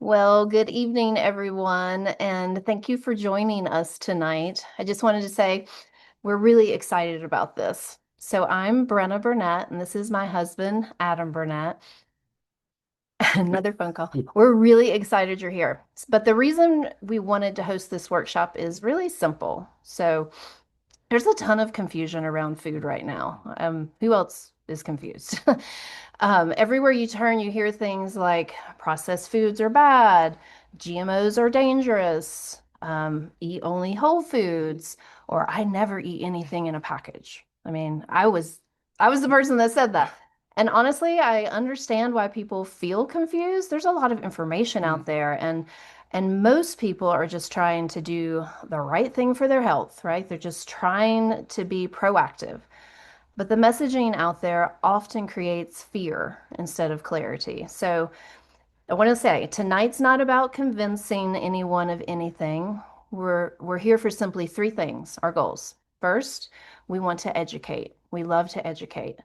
Well, good evening, everyone, and thank you for joining us tonight. I just wanted to say we're really excited about this. So, I'm Brenna Burnett, and this is my husband, Adam Burnett. Another phone call. We're really excited you're here. But the reason we wanted to host this workshop is really simple. So, there's a ton of confusion around food right now. Who else is confused? Everywhere you turn, you hear things like processed foods are bad, GMOs are dangerous, eat only whole foods, or I never eat anything in a package. I mean, I was the person that said that. And honestly, I understand why people feel confused. There's a lot of information out there, and most people are just trying to do the right thing for their health, right? They're just trying to be proactive. But the messaging out there often creates fear instead of clarity. So I want to say tonight's not about convincing anyone of anything. We're here for simply three things, our goals. First, we want to educate. We love to educate.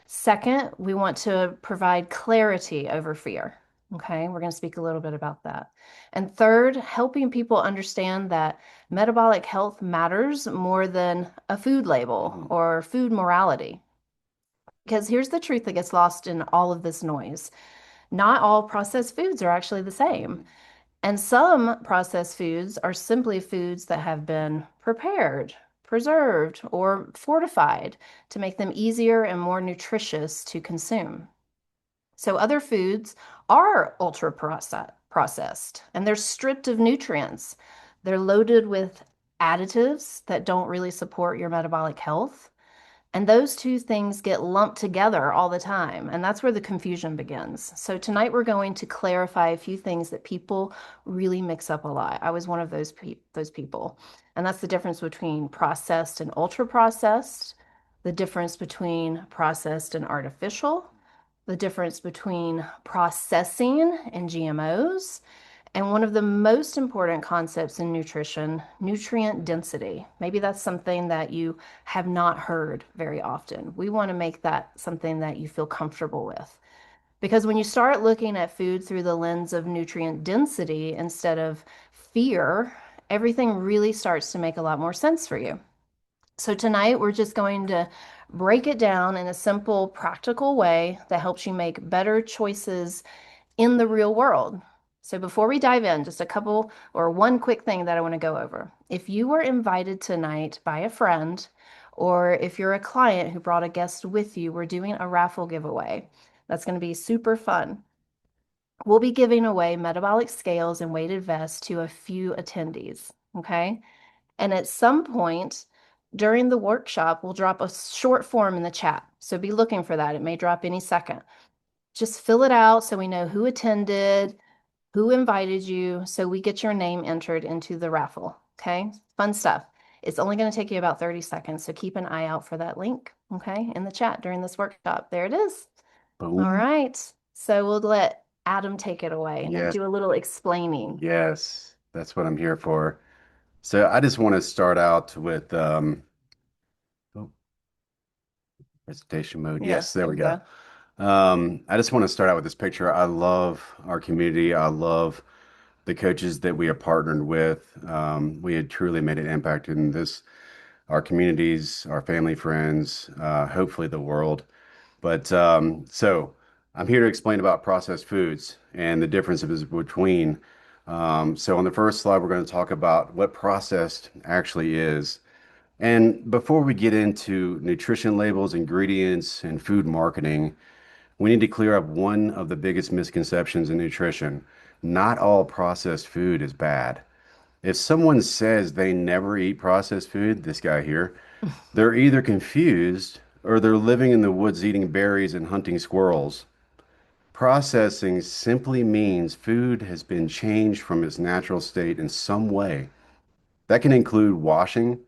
Second, we want to provide clarity over fear. Okay, we're going to speak a little bit about that. And third, helping people understand that metabolic health matters more than a food label or food morality. Because here's the truth that gets lost in all of this noise. Not all processed foods are actually the same. And some processed foods are simply foods that have been prepared, preserved, or fortified to make them easier and more nutritious to consume. So other foods are ultra processed and they're stripped of nutrients. They're loaded with additives that don't really support your metabolic health. And those two things get lumped together all the time. And that's where the confusion begins. So tonight we're going to clarify a few things that people really mix up a lot. I was one of those people. And that's the difference between processed and ultra processed, the difference between processed and artificial, the difference between processing and GMOs, and one of the most important concepts in nutrition, nutrient density. Maybe that's something that you have not heard very often. We want to make that something that you feel comfortable with. Because when you start looking at food through the lens of nutrient density instead of fear, everything really starts to make a lot more sense for you. So tonight we're just going to break it down in a simple, practical way that helps you make better choices in the real world. So before we dive in, just a couple or one quick thing that I want to go over. If you were invited tonight by a friend, or if you're a client who brought a guest with you, we're doing a raffle giveaway. That's going to be super fun. We'll be giving away metabolic scales and weighted vests to a few attendees. Okay. And at some point during the workshop, we'll drop a short form in the chat. So be looking for that. It may drop any second. Just fill it out so we know who attended, who invited you, so we get your name entered into the raffle. Okay, fun stuff. It's only going to take you about 30 seconds, so keep an eye out for that link, okay, in the chat during this workshop. There it is. All Boom. right, so we'll let Adam take it away and Yes, do a little explaining. yes, that's what I'm here for. So I just want to start out with oh, presentation mode. Yeah, Yes, there there we you go. go. I just want to start out with this picture. I love our community. I love the coaches that we are partnered with. We had truly made an impact in this, our communities, our family, friends, hopefully the world. But so I'm here to explain about processed foods and the differences between. So on the first slide, we're going to talk about what processed actually is. And before we get into nutrition labels, ingredients, and food marketing, we need to clear up one of the biggest misconceptions in nutrition. Not all processed food is bad. If someone says they never eat processed food, this guy here, they're either confused or they're living in the woods eating berries and hunting squirrels. Processing simply means food has been changed from its natural state in some way. That can include washing,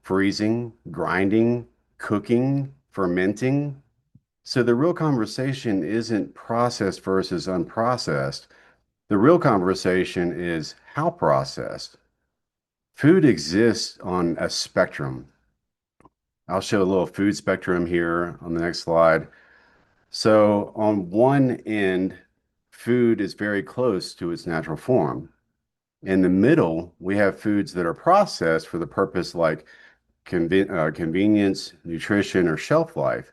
freezing, grinding, cooking, fermenting. So the real conversation isn't processed versus unprocessed. The real conversation is how processed. Food exists on a spectrum. I'll show a little food spectrum here on the next slide. So on one end, food is very close to its natural form. In the middle, we have foods that are processed for the purpose like convenience, nutrition, or shelf life.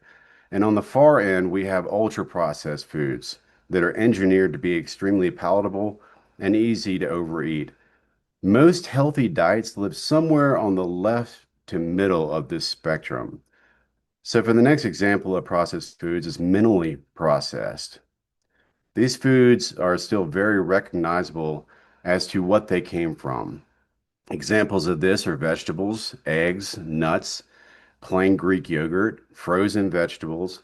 And on the far end, we have ultra processed foods that are engineered to be extremely palatable and easy to overeat. Most healthy diets live somewhere on the left to middle of this spectrum. So, for the next example of processed foods is minimally processed. These foods are still very recognizable as to what they came from. Examples of this are vegetables, eggs, nuts, plain Greek yogurt, frozen vegetables.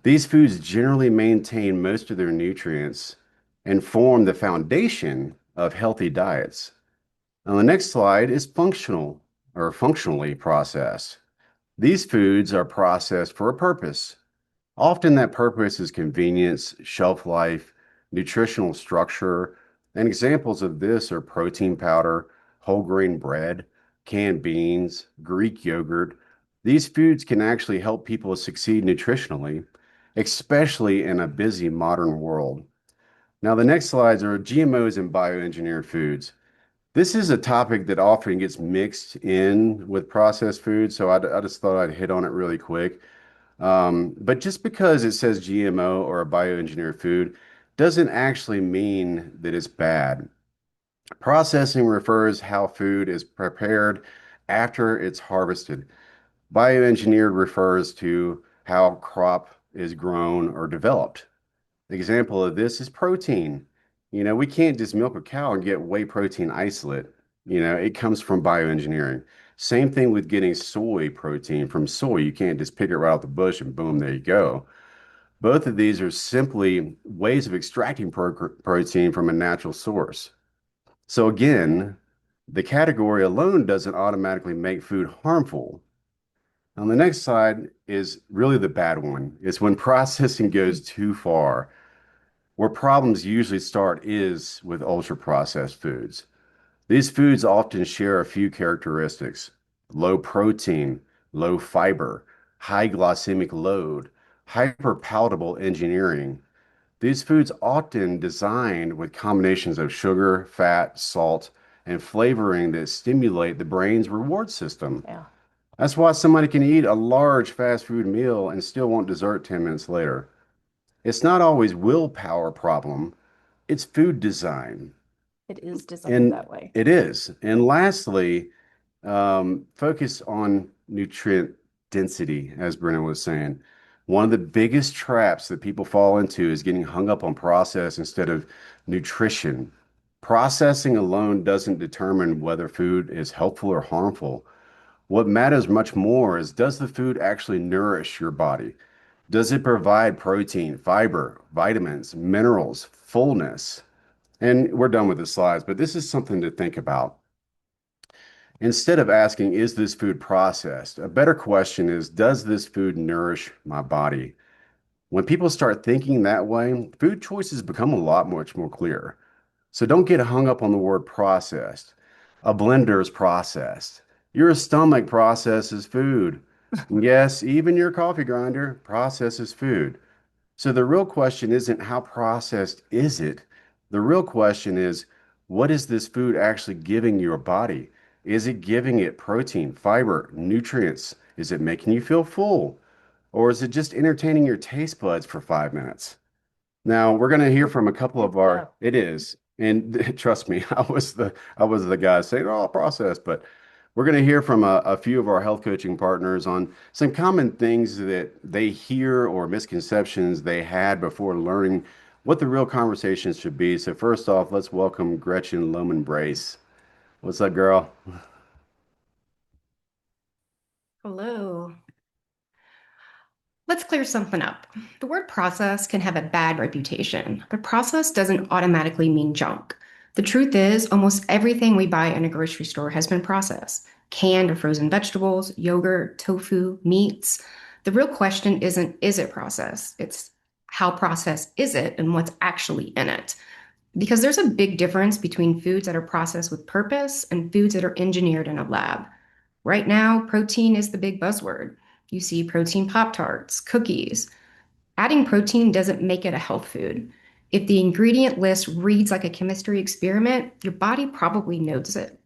These foods generally maintain most of their nutrients and form the foundation of healthy diets. Now, the next slide is functional or functionally processed. These foods are processed for a purpose. Often that purpose is convenience, shelf life, nutritional structure, and examples of this are protein powder, whole grain bread, canned beans, Greek yogurt. These foods can actually help people succeed nutritionally, especially in a busy modern world. Now, the next slides are GMOs and bioengineered foods. This is a topic that often gets mixed in with processed food, so I just thought I'd hit on it really quick. But just because it says GMO or a bioengineered food doesn't actually mean that it's bad. Processing refers how food is prepared after it's harvested. Bioengineered refers to how crop is grown or developed. The example of this is protein. We can't just milk a cow and get whey protein isolate. It comes from bioengineering. Same thing with getting soy protein from soy. You can't just pick it right out the bush and boom, there you go. Both of these are simply ways of extracting protein from a natural source. So again, the category alone doesn't automatically make food harmful. On the next slide is really the bad one. It's when processing goes too far. Where problems usually start is with ultra processed foods. These foods often share a few characteristics: low protein, low fiber, high glycemic load, hyper palatable engineering. These foods often designed with combinations of sugar, fat, salt, and flavoring that stimulate the brain's reward system. Yeah. That's why somebody can eat a large fast food meal and still want dessert 10 minutes later. It's not always willpower problem, it's food design. It is designed And that way. it is. And lastly, focus on nutrient density, as Brennan was saying. One of the biggest traps that people fall into is getting hung up on process instead of nutrition. Processing alone doesn't determine whether food is helpful or harmful. What matters much more is, does the food actually nourish your body? Does it provide protein, fiber, vitamins, minerals, fullness? And we're done with the slides, but this is something to think about. Instead of asking, is this food processed? A better question is, does this food nourish my body? When people start thinking that way, food choices become a lot much more clear. So don't get hung up on the word processed. A blender is processed. Your stomach processes food. Yes, even your coffee grinder processes food. So the real question isn't how processed is it? The real question is, what is this food actually giving your body? Is it giving it protein, fiber, nutrients? Is it making you feel full? Or is it just entertaining your taste buds for 5 minutes? Now we're going to hear from a couple of Yeah. it is, and trust me, I was the guy saying, oh, process, but we're going to hear from a few of our health coaching partners on some common things that they hear or misconceptions they had before learning what the real conversations should be. So first off, let's welcome Gretchen Lohman Brace. What's up, girl? Hello. Let's clear something up. The word process can have a bad reputation, but process doesn't automatically mean junk. The truth is, almost everything we buy in a grocery store has been processed. Canned or frozen vegetables, yogurt, tofu, meats. The real question isn't, is it processed? It's how processed is it and what's actually in it? Because there's a big difference between foods that are processed with purpose and foods that are engineered in a lab. Right now, protein is the big buzzword. You see protein Pop Tarts, cookies. Adding protein doesn't make it a health food. If the ingredient list reads like a chemistry experiment, your body probably knows it.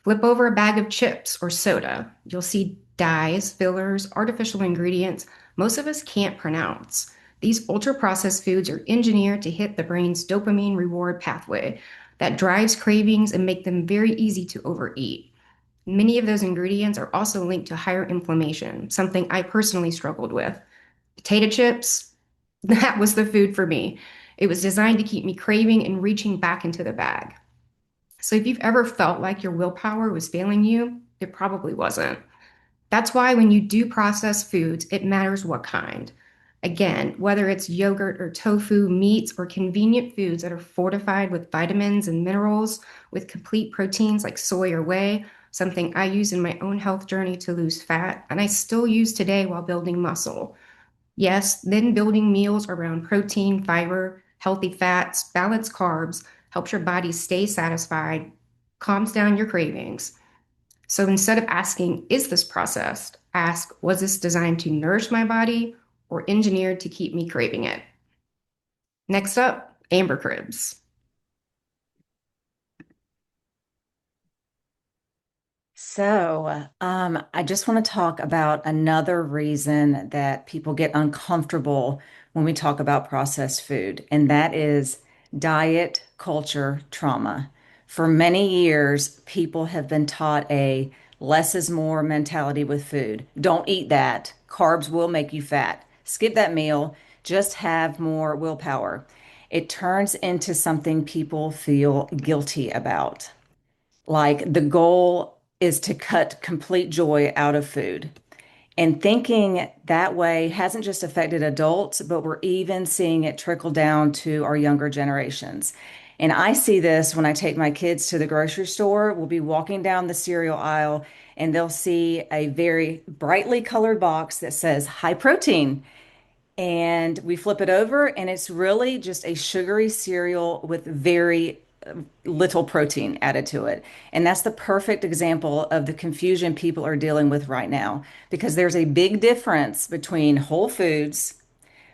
Flip over a bag of chips or soda. You'll see dyes, fillers, artificial ingredients most of us can't pronounce. These ultra processed foods are engineered to hit the brain's dopamine reward pathway that drives cravings and make them very easy to overeat. Many of those ingredients are also linked to higher inflammation, something I personally struggled with. Potato chips, that was the food for me. It was designed to keep me craving and reaching back into the bag. So if you've ever felt like your willpower was failing you, it probably wasn't. That's why when you do process foods, it matters what kind. Again, whether it's yogurt or tofu, meats, or convenient foods that are fortified with vitamins and minerals, with complete proteins like soy or whey, something I use in my own health journey to lose fat, and I still use today while building muscle. Yes, then building meals around protein, fiber, healthy fats, balanced carbs helps your body stay satisfied, calms down your cravings. So instead of asking, is this processed? Ask, was this designed to nourish my body or engineered to keep me craving it? Next up, Amber Cribs. I just want to talk about another reason that people get uncomfortable when we talk about processed food, and that is diet culture trauma. For many years, people have been taught a less is more mentality with food. Don't eat that. Carbs will make you fat. Skip that meal. Just have more willpower. It turns into something people feel guilty about. Like the goal is to cut complete joy out of food. And thinking that way hasn't just affected adults, but we're even seeing it trickle down to our younger generations. And I see this when I take my kids to the grocery store. We'll be walking down the cereal aisle and they'll see a very brightly colored box that says high protein. And we flip it over, and it's really just a sugary cereal with very little protein added to it. And that's the perfect example of the confusion people are dealing with right now, because there's a big difference between whole foods,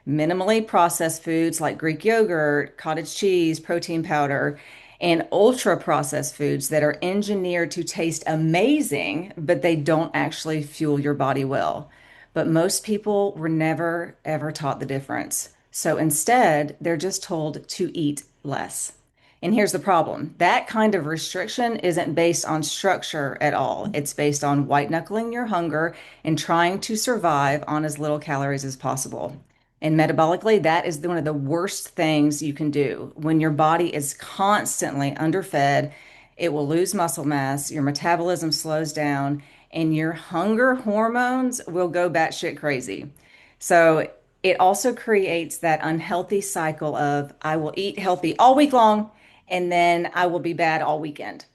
minimally processed foods like Greek yogurt, cottage cheese, protein powder, and ultra processed foods that are engineered to taste amazing, but they don't actually fuel your body well. But most people were never ever taught the difference. So instead, they're just told to eat less. And here's the problem. That kind of restriction isn't based on structure at all. It's based on white knuckling your hunger and trying to survive on as little calories as possible. And metabolically, that is one of the worst things you can do. When your body is constantly underfed, it will lose muscle mass, your metabolism slows down, and your hunger hormones will go batshit crazy. So it also creates that unhealthy cycle of I will eat healthy all week long and then I will be bad all weekend.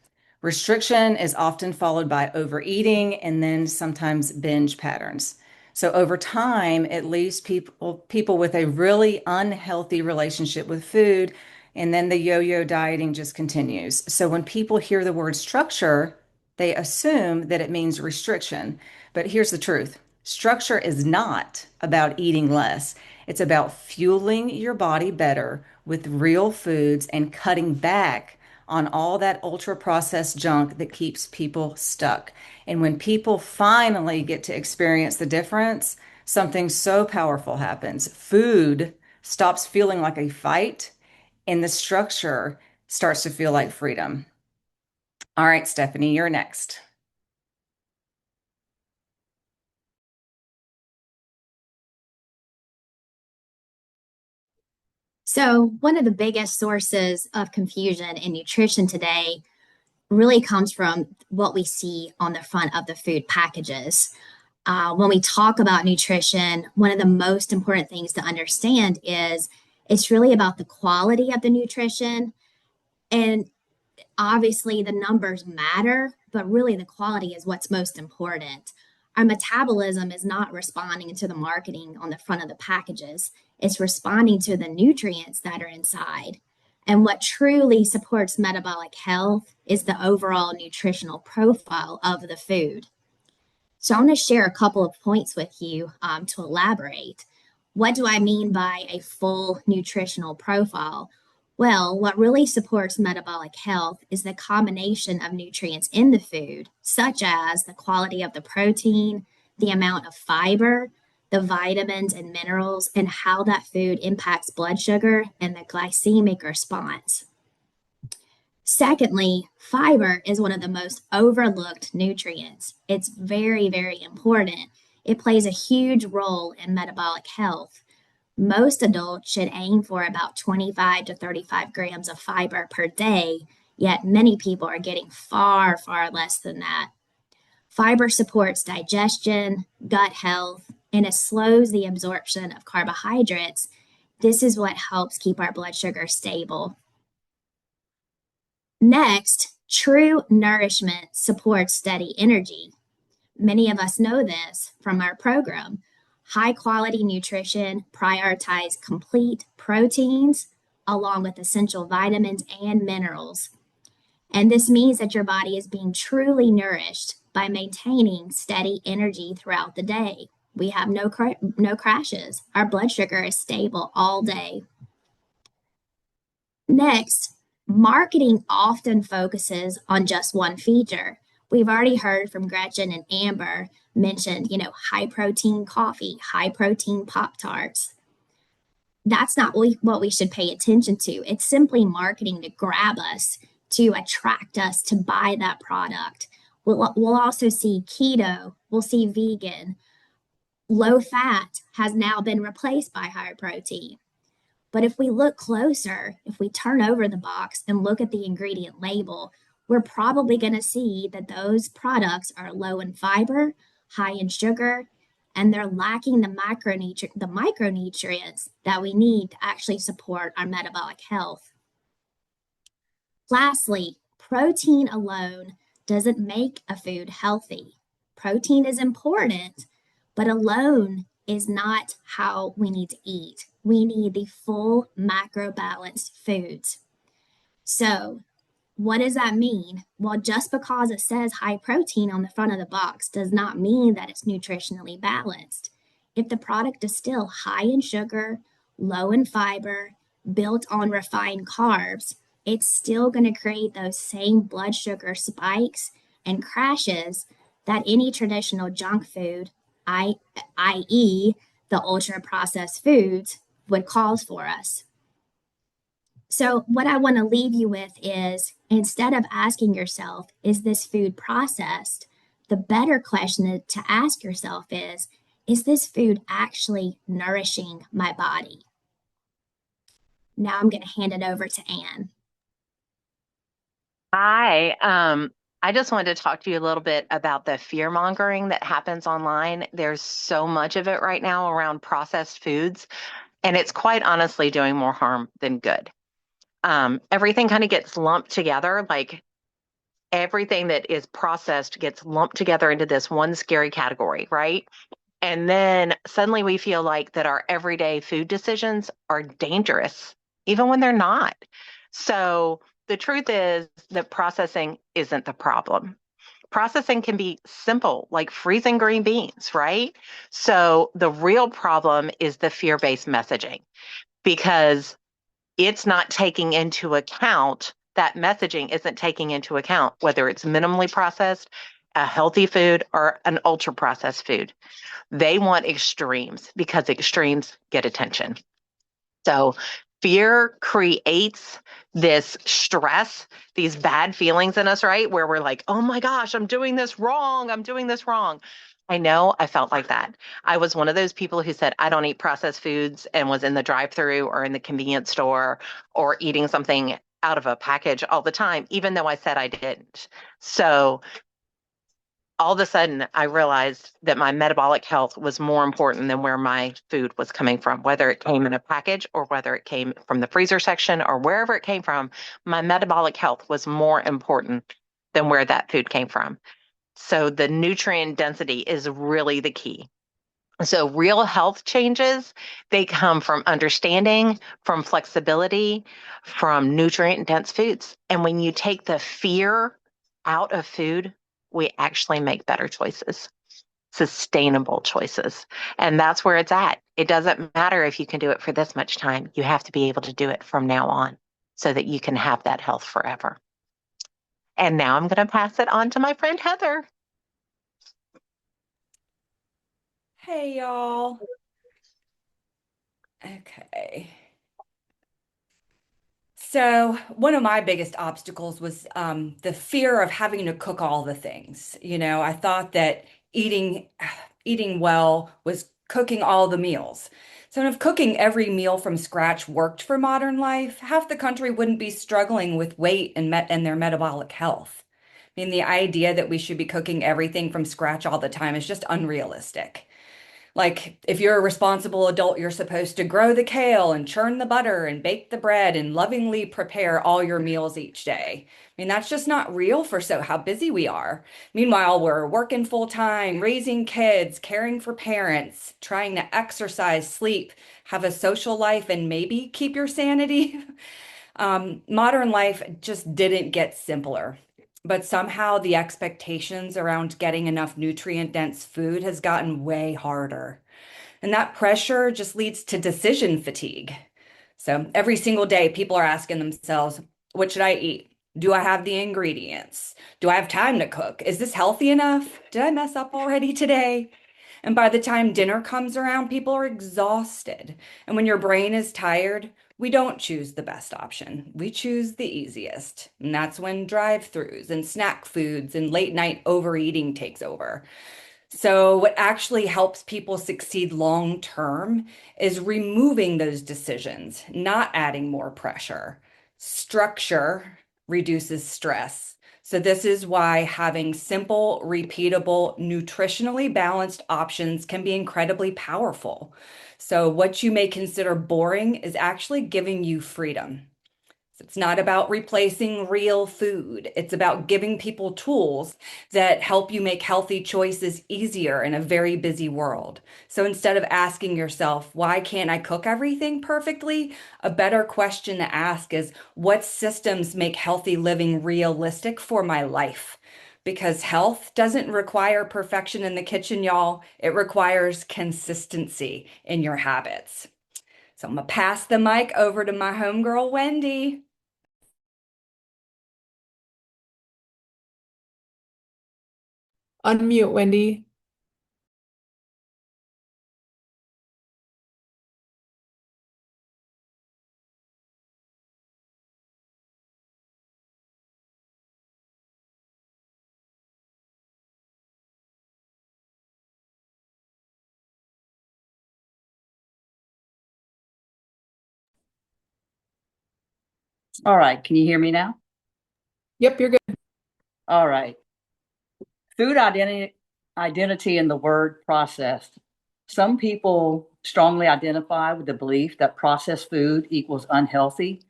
Restriction is often followed by overeating and then sometimes binge patterns. So over time, it leaves people with a really unhealthy relationship with food, and then the yo-yo dieting just continues. So when people hear the word structure, they assume that it means restriction. But here's the truth. Structure is not about eating less. It's about fueling your body better with real foods and cutting back on all that ultra processed junk that keeps people stuck. And when people finally get to experience the difference, something so powerful happens. Food stops feeling like a fight, and the structure starts to feel like freedom. All right, Stephanie, you're next. So, one of the biggest sources of confusion in nutrition today really comes from what we see on the front of the food packages. When we talk about nutrition, one of the most important things to understand is it's really about the quality of the nutrition. And obviously, the numbers matter, but really the quality is what's most important. Our metabolism is not responding to the marketing on the front of the packages, it's responding to the nutrients that are inside. And what truly supports metabolic health is the overall nutritional profile of the food. So, I'm going to share a couple of points with you to elaborate. What do I mean by a full nutritional profile? Well, what really supports metabolic health is the combination of nutrients in the food, such as the quality of the protein, the amount of fiber, the vitamins and minerals, and how that food impacts blood sugar and the glycemic response. Secondly, fiber is one of the most overlooked nutrients. It's very, very important. It plays a huge role in metabolic health. Most adults should aim for about 25 to 35 grams of fiber per day, yet many people are getting far, far less than that. Fiber supports digestion, gut health, and it slows the absorption of carbohydrates. This is what helps keep our blood sugar stable. Next, true nourishment supports steady energy. Many of us know this from our program. High quality nutrition prioritize complete proteins along with essential vitamins and minerals. And this means that your body is being truly nourished by maintaining steady energy throughout the day. We have no crashes. Our blood sugar is stable all day. Next, marketing often focuses on just one feature. We've already heard from Gretchen and Amber mentioned, high protein coffee, high protein Pop Tarts. That's not what we should pay attention to. It's simply marketing to grab us, to attract us to buy that product. We'll also see keto, we'll see vegan. Low fat has now been replaced by high protein. But if we look closer, if we turn over the box and look at the ingredient label, we're probably going to see that those products are low in fiber, high in sugar, and they're lacking the micronutrients that we need to actually support our metabolic health. Lastly, protein alone doesn't make a food healthy. Protein is important, but alone is not how we need to eat. We need the full macro balanced foods. So, what does that mean? Well, just because it says high protein on the front of the box does not mean that it's nutritionally balanced. If the product is still high in sugar, low in fiber, built on refined carbs, it's still going to create those same blood sugar spikes and crashes that any traditional junk food, i.e., the ultra processed foods, would cause for us. So, what I want to leave you with is instead of asking yourself, is this food processed? The better question to ask yourself is this food actually nourishing my body? Now I'm going to hand it over to Anne. Hi. I just wanted to talk to you a little bit about the fear mongering that happens online. There's so much of it right now around processed foods, and it's quite honestly doing more harm than good. Everything kind of gets lumped together, like everything that is processed gets lumped together into this one scary category, right? And then suddenly we feel like that our everyday food decisions are dangerous, even when they're not. So the truth is that processing isn't the problem. Processing can be simple, like freezing green beans, right? So the real problem is the fear-based messaging, because it's not taking into account, that messaging isn't taking into account whether it's minimally processed, a healthy food, or an ultra processed food. They want extremes because extremes get attention. So fear creates this stress, these bad feelings in us, right? Where we're like, oh my gosh, I'm doing this wrong. I'm doing this wrong. I know I felt like that. I was one of those people who said, I don't eat processed foods, and was in the drive-through or in the convenience store or eating something out of a package all the time, even though I said I didn't. So all of a sudden, I realized that my metabolic health was more important than where my food was coming from, whether it came in a package or whether it came from the freezer section or wherever it came from. My metabolic health was more important than where that food came from. So the nutrient density is really the key. So real health changes, they come from understanding, from flexibility, from nutrient dense foods. And when you take the fear out of food, we actually make better choices. sustainable choices. And that's where it's at. It doesn't matter if you can do it for this much time. You have to be able to do it from now on so that you can have that health forever. And now I'm going to pass it on to my friend Heather. Hey, y'all. Okay. So one of my biggest obstacles was the fear of having to cook all the things. I thought that eating eating well was cooking all the meals. So if cooking every meal from scratch worked for modern life, half the country wouldn't be struggling with weight and their metabolic health. I mean, the idea that we should be cooking everything from scratch all the time is just unrealistic. Like, if you're a responsible adult, you're supposed to grow the kale and churn the butter and bake the bread and lovingly prepare all your meals each day. I mean, that's just not real for how busy we are. Meanwhile, we're working full time, raising kids, caring for parents, trying to exercise, sleep, have a social life, and maybe keep your sanity. Modern life just didn't get simpler. But somehow the expectations around getting enough nutrient-dense food has gotten way harder. And that pressure just leads to decision fatigue. So every single day, people are asking themselves, what should I eat? Do I have the ingredients? Do I have time to cook? Is this healthy enough? Did I mess up already today? And by the time dinner comes around, people are exhausted. And when your brain is tired, we don't choose the best option. We choose the easiest. And that's when drive-throughs and snack foods and late night overeating takes over. So, what actually helps people succeed long term is removing those decisions, not adding more pressure. Structure reduces stress. So, this is why having simple, repeatable, nutritionally balanced options can be incredibly powerful. So, what you may consider boring is actually giving you freedom. It's not about replacing real food. It's about giving people tools that help you make healthy choices easier in a very busy world. So instead of asking yourself, why can't I cook everything perfectly? A better question to ask is, what systems make healthy living realistic for my life? Because health doesn't require perfection in the kitchen, y'all. It requires consistency in your habits. So I'm going to pass the mic over to my homegirl, Wendy. Unmute, Wendy. All right, can you hear me now? Yep, you're good. All right. Food identity and the word processed. Some people strongly identify with the belief that processed food equals unhealthy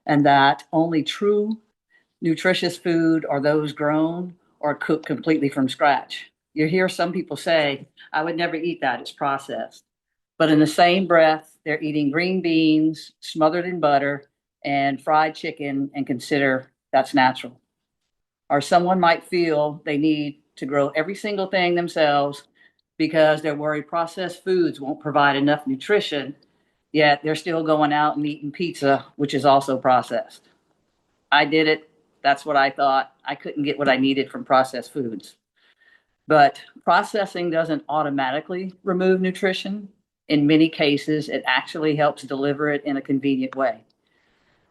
and that only true nutritious food are those grown or cooked completely from scratch. You hear some people say, I would never eat that, it's processed. But in the same breath, they're eating green beans smothered in butter and fried chicken and consider that's natural. Or someone might feel they need to grow every single thing themselves because they're worried processed foods won't provide enough nutrition, yet they're still going out and eating pizza, which is also processed. I did it. That's what I thought. I couldn't get what I needed from processed foods. But processing doesn't automatically remove nutrition. In many cases, it actually helps deliver it in a convenient way.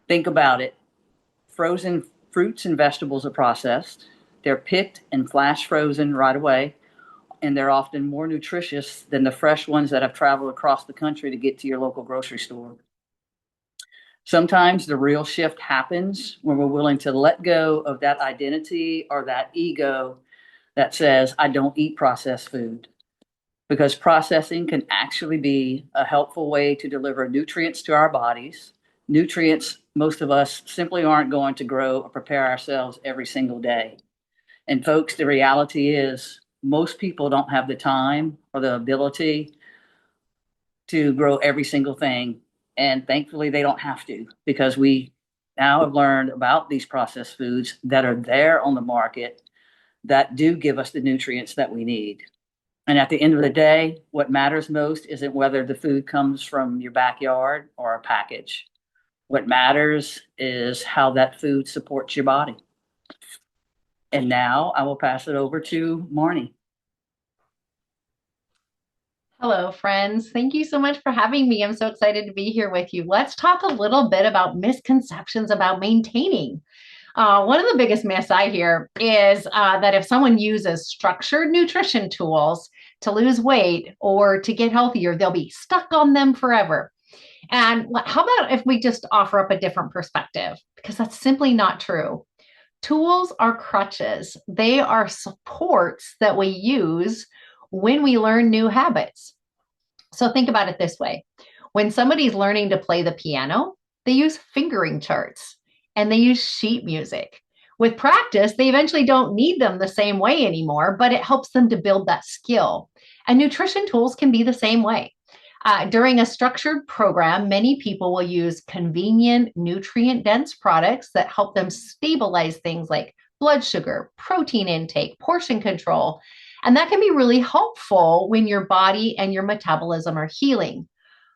Think about it. Frozen fruits and vegetables are processed. They're picked and flash frozen right away, and they're often more nutritious than the fresh ones that have traveled across the country to get to your local grocery store. Sometimes the real shift happens when we're willing to let go of that identity or that ego that says, I don't eat processed food. Because processing can actually be a helpful way to deliver nutrients to our bodies. Nutrients most of us simply aren't going to grow or prepare ourselves every single day. And folks, the reality is most people don't have the time or the ability to grow every single thing. And thankfully, they don't have to, because we now have learned about these processed foods that are there on the market that do give us the nutrients that we need. And at the end of the day, what matters most isn't whether the food comes from your backyard or a package. What matters is how that food supports your body. And now I will pass it over to Marnie. Hello, friends. Thank you so much for having me. I'm so excited to be here with you. Let's talk a little bit about misconceptions about maintaining. One of the biggest myths I hear is that if someone uses structured nutrition tools to lose weight or to get healthier, they'll be stuck on them forever. And how about if we just offer up a different perspective? Because that's simply not true. Tools are crutches, they are supports that we use when we learn new habits. So think about it this way. When somebody's learning to play the piano, they use fingering charts and they use sheet music. With practice, they eventually don't need them the same way anymore, but it helps them to build that skill. And nutrition tools can be the same way. During a structured program, many people will use convenient, nutrient dense products that help them stabilize things like blood sugar, protein intake, portion control. And that can be really helpful when your body and your metabolism are healing.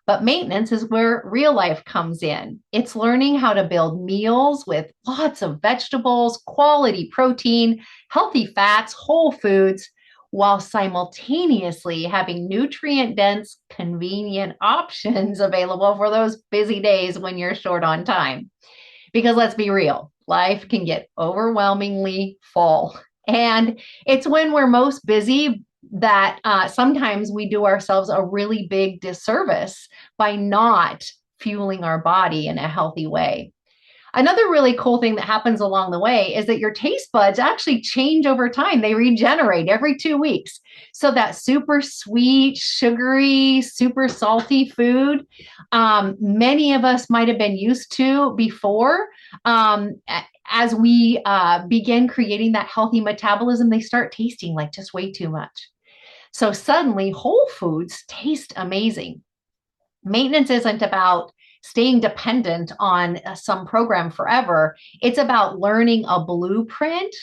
But maintenance is where real life comes in. It's learning how to build meals with lots of vegetables, quality protein, healthy fats, whole foods, while simultaneously having nutrient dense, convenient options available for those busy days when you're short on time. Because let's be real, life can get overwhelmingly full. And it's when we're most busy that sometimes we do ourselves a really big disservice by not fueling our body in a healthy way. Another really cool thing that happens along the way is that your taste buds actually change over time. They regenerate every 2 weeks. So that super sweet, sugary, super salty food, many of us might have been used to before, as we begin creating that healthy metabolism, they start tasting like just way too much. So suddenly whole foods taste amazing. Maintenance isn't about staying dependent on some program forever. It's about learning a blueprint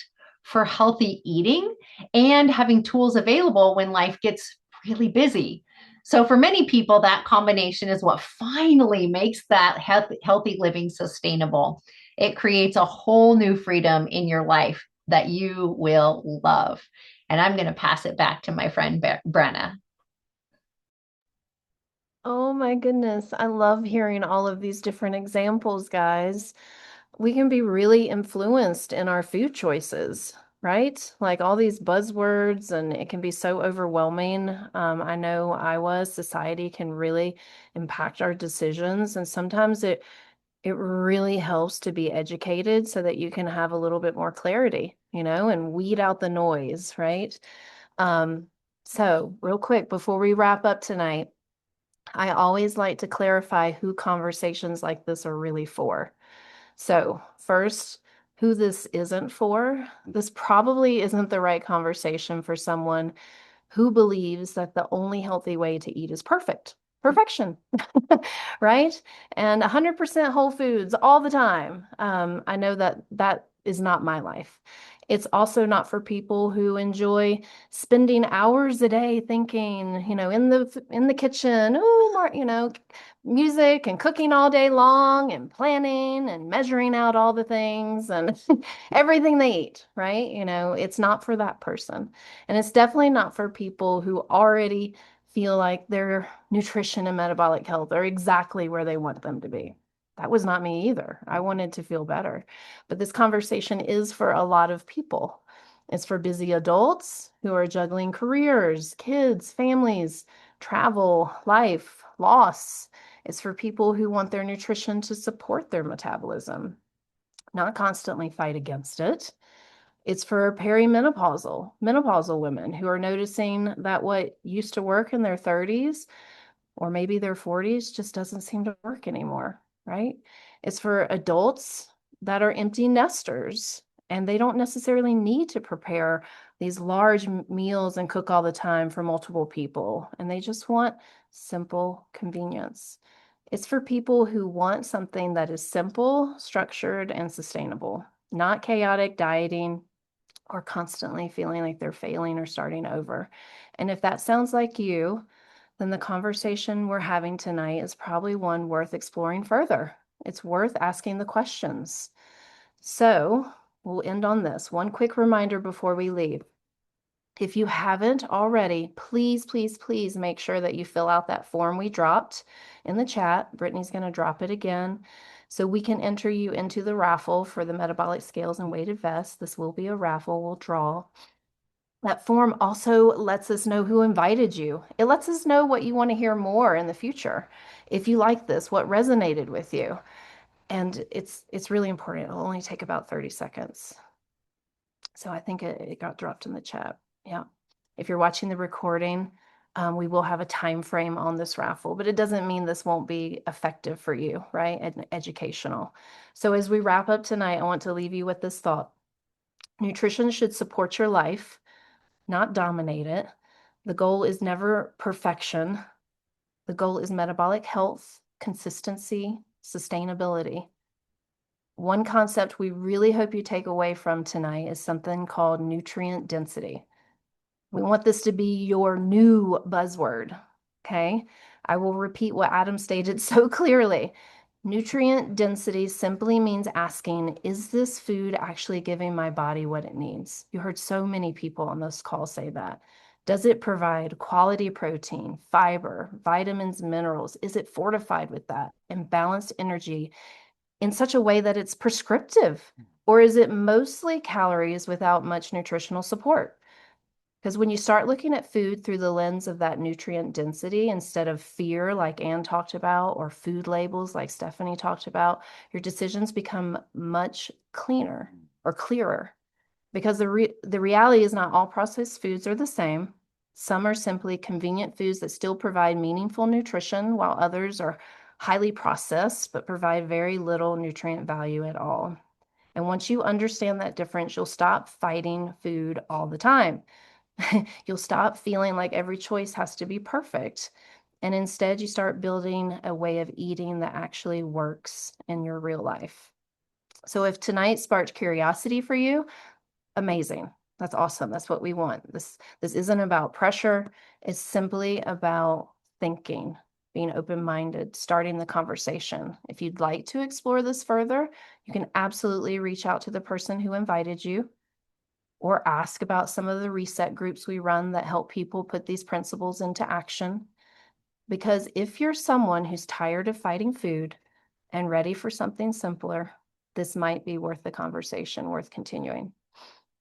for healthy eating and having tools available when life gets really busy. So for many people, that combination is what finally makes that healthy living sustainable. It creates a whole new freedom in your life that you will love. And I'm going to pass it back to my friend Brenna. Oh my goodness. I love hearing all of these different examples, guys. We can be really influenced in our food choices, right? Like all these buzzwords, and it can be so overwhelming. I know society can really impact our decisions, and sometimes it really helps to be educated so that you can have a little bit more clarity, and weed out the noise, right? So real quick, before we wrap up tonight, I always like to clarify who conversations like this are really for. So, first, who this isn't for. This probably isn't the right conversation for someone who believes that the only healthy way to eat is perfection, right? And 100% whole foods all the time. I know that is not my life. It's also not for people who enjoy spending hours a day thinking, in the kitchen, music and cooking all day long and planning and measuring out all the things and everything they eat, right? It's not for that person. And it's definitely not for people who already feel like their nutrition and metabolic health are exactly where they want them to be. That was not me either. I wanted to feel better. But this conversation is for a lot of people. It's for busy adults who are juggling careers, kids, families, travel, life, loss. It's for people who want their nutrition to support their metabolism, not constantly fight against it. It's for menopausal women who are noticing that what used to work in their 30s or maybe their 40s just doesn't seem to work anymore, right? It's for adults that are empty nesters and they don't necessarily need to prepare these large meals and cook all the time for multiple people. And they just want simple convenience. It's for people who want something that is simple, structured, and sustainable, not chaotic dieting, or constantly feeling like they're failing or starting over. And if that sounds like you, then the conversation we're having tonight is probably one worth exploring further. It's worth asking the questions. So we'll end on this. One quick reminder before we leave. If you haven't already, please, please, please make sure that you fill out that form we dropped in the chat. Brittany's going to drop it again so we can enter you into the raffle for the metabolic scales and weighted vest. This will be a raffle. We'll draw. That form also lets us know who invited you. It lets us know what you want to hear more in the future. If you like this, what resonated with you. And it's really important. It'll only take about 30 seconds. So I think it got dropped in the chat. Yeah. If you're watching the recording, we will have a time frame on this raffle, but it doesn't mean this won't be effective for you, right? And educational. So as we wrap up tonight, I want to leave you with this thought. Nutrition should support your life, not dominate it. The goal is never perfection. The goal is metabolic health, consistency, sustainability. One concept we really hope you take away from tonight is something called nutrient density. We want this to be your new buzzword, okay? I will repeat what Adam stated so clearly. Nutrient density simply means asking, is this food actually giving my body what it needs? You heard so many people on this call say that. Does it provide quality protein, fiber, vitamins, minerals? Is it fortified with that and balanced energy in such a way that it's prescriptive? Or is it mostly calories without much nutritional support? Because when you start looking at food through the lens of that nutrient density instead of fear, like Anne talked about, or food labels, like Stephanie talked about, your decisions become much cleaner or clearer. Because the reality is not all processed foods are the same. Some are simply convenient foods that still provide meaningful nutrition, while others are highly processed but provide very little nutrient value at all. And once you understand that difference, you'll stop fighting food all the time. You'll stop feeling like every choice has to be perfect. And instead, you start building a way of eating that actually works in your real life. So if tonight sparked curiosity for you, amazing. That's awesome. That's what we want. This isn't about pressure. It's simply about thinking, being open-minded, starting the conversation. If you'd like to explore this further, you can absolutely reach out to the person who invited you, or ask about some of the reset groups we run that help people put these principles into action. Because if you're someone who's tired of fighting food and ready for something simpler, this might be worth the conversation, worth continuing.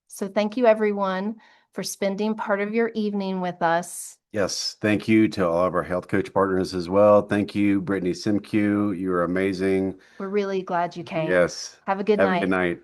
So thank you, everyone, for spending part of your evening with us. Yes, thank you to all of our health coach partners as well. Thank you, Brittany Simcu. You are amazing. We're really glad you came. Yes. Have a good Have a night. good night.